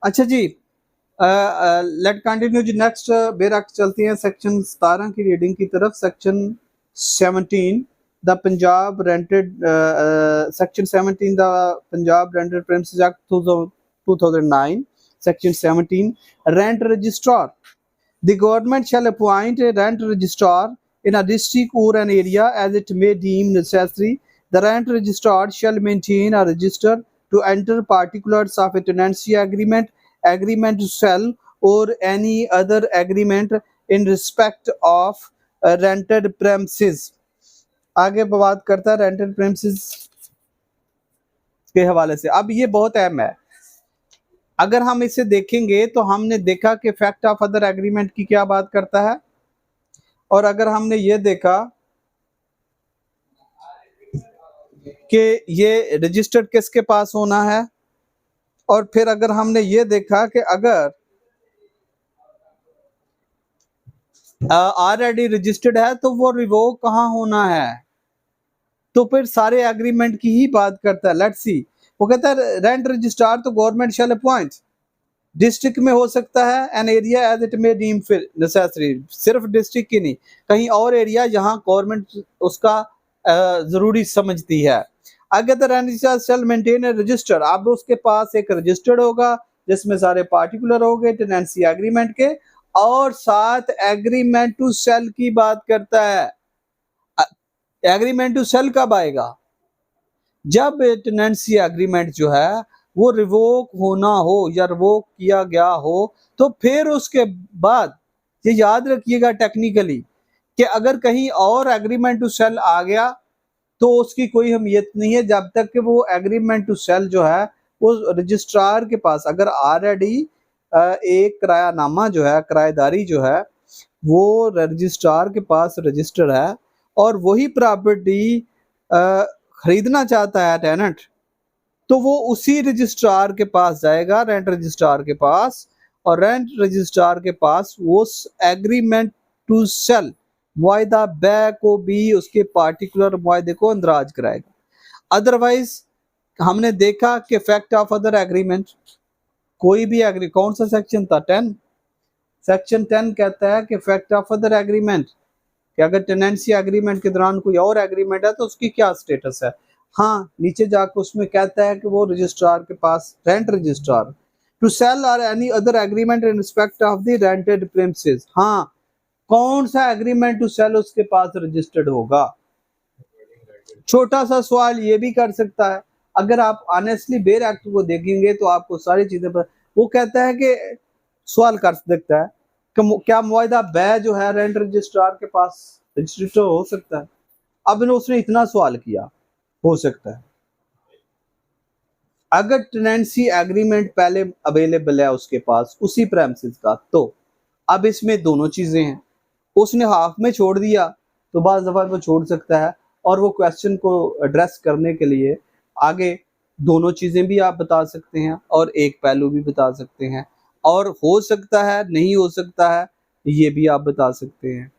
अच्छा जी, late continue जी। Next बेरक चलती हैं सेक्शन 17 की रीडिंग की तरफ। Section 17 the Punjab rented section 17 the Punjab rented premises act 2009। Section 17 rent registrar. The government shall appoint a rent registrar in a district or an area as it may deem necessary. The rent registrar shall maintain a register to enter particulars of a tenancy agreement, agreement to sell, or any other agreement in respect of rented premises. आगे बात करता है rented premises के हवाले से। अब ये बहुत अहम है। अगर हम इसे देखेंगे तो हमने देखा कि फैक्ट ऑफ अदर एग्रीमेंट की क्या बात करता है, और अगर हमने ये देखा कि ये रजिस्टर्ड किसके पास होना है, और फिर अगर हमने ये देखा कि अगर ऑलरेडी रजिस्टर्ड है तो वो रिवोक कहाँ होना है, तो फिर सारे एग्रीमेंट की ही बात करता है। लेट्स सी, वो कहता है रेंट रजिस्ट्रार तो गवर्नमेंट शैल अपॉइंट। डिस्ट्रिक्ट में हो सकता है, an area as it may deem necessary, सिर्फ डिस्ट्रिक्ट की नहीं, कहीं और एरिया जहां गवर्नमेंट उसका जरूरी समझती है। अगर the registrar shall maintain a register, अब उसके पास एक रजिस्टर्ड होगा जिसमें सारे पार्टिकुलर हो गए टेनेंसी एग्रीमेंट के, और साथ एग्रीमेंट टू सेल की बात करता है। एग्रीमेंट टू सेल कब आएगा? जब टेनेंसी एग्रीमेंट जो है वो रिवोक होना हो या रिवोक किया गया हो, तो फिर उसके बाद ये याद रखिएगा टेक्निकली कि अगर कहीं और एग्रीमेंट टू सेल आ गया तो उसकी कोई अहमियत नहीं है जब तक कि वो एग्रीमेंट टू सेल जो है वो रजिस्ट्रार के पास, अगर ऑलरेडी एक किरायानामा जो है, किराएदारी जो है वो रजिस्ट्रार के पास रजिस्टर है और वही प्रॉपर्टी खरीदना चाहता है टेनेंट, तो वो उसी रजिस्ट्रार के पास जाएगा, रेंट रजिस्ट्रार के पास, और रेंट रजिस्ट्रार के पास वो एग्रीमेंट टू सेल मुआयदा बै को भी उसके पार्टिकुलर मुआयदे को अंदराज कराएगा। अदरवाइज हमने देखा कि फैक्ट ऑफ अदर एग्रीमेंट, कोई भी एग्री, कौन सा सेक्शन था? 10। सेक्शन 10 कहता है कि फैक्ट ऑफ अदर एग्रीमेंट, कि अगर टेनेंसी एग्रीमेंट के दौरान कोई और एग्रीमेंट है तो उसकी क्या स्टेटस है। हाँ, नीचे जाकर उसमें कहता है कि वो रजिस्ट्रार के पास, रेंट रजिस्ट्रार, टू सेल और any other agreement in respect of the rented premises. हाँ, कौन सा एग्रीमेंट टू सेल उसके पास रजिस्टर्ड होगा। छोटा सा सवाल ये भी कर सकता है, अगर आप ऑनेस्टली बेर एक्ट को देखेंगे तो आपको सारी चीजें पर वो कहता है कि सवाल कर सकता है कि क्या मुआयदा बै जो है रेंट रजिस्ट्रार के पास रजिस्टर्ड हो सकता है। अब उसने इतना सवाल किया, हो सकता है। अगर टेनेंसी एग्रीमेंट पहले अवेलेबल है उसके पास उसी प्रेमिसेस का, तो अब इसमें दोनों चीजें हैं। उसने हाफ में छोड़ दिया तो बाज़ दफा वो छोड़ सकता है, और वो क्वेश्चन को एड्रेस करने के लिए आगे दोनों चीजें भी आप बता सकते हैं और एक पहलू भी बता सकते हैं, और हो सकता है नहीं हो सकता है ये भी आप बता सकते हैं।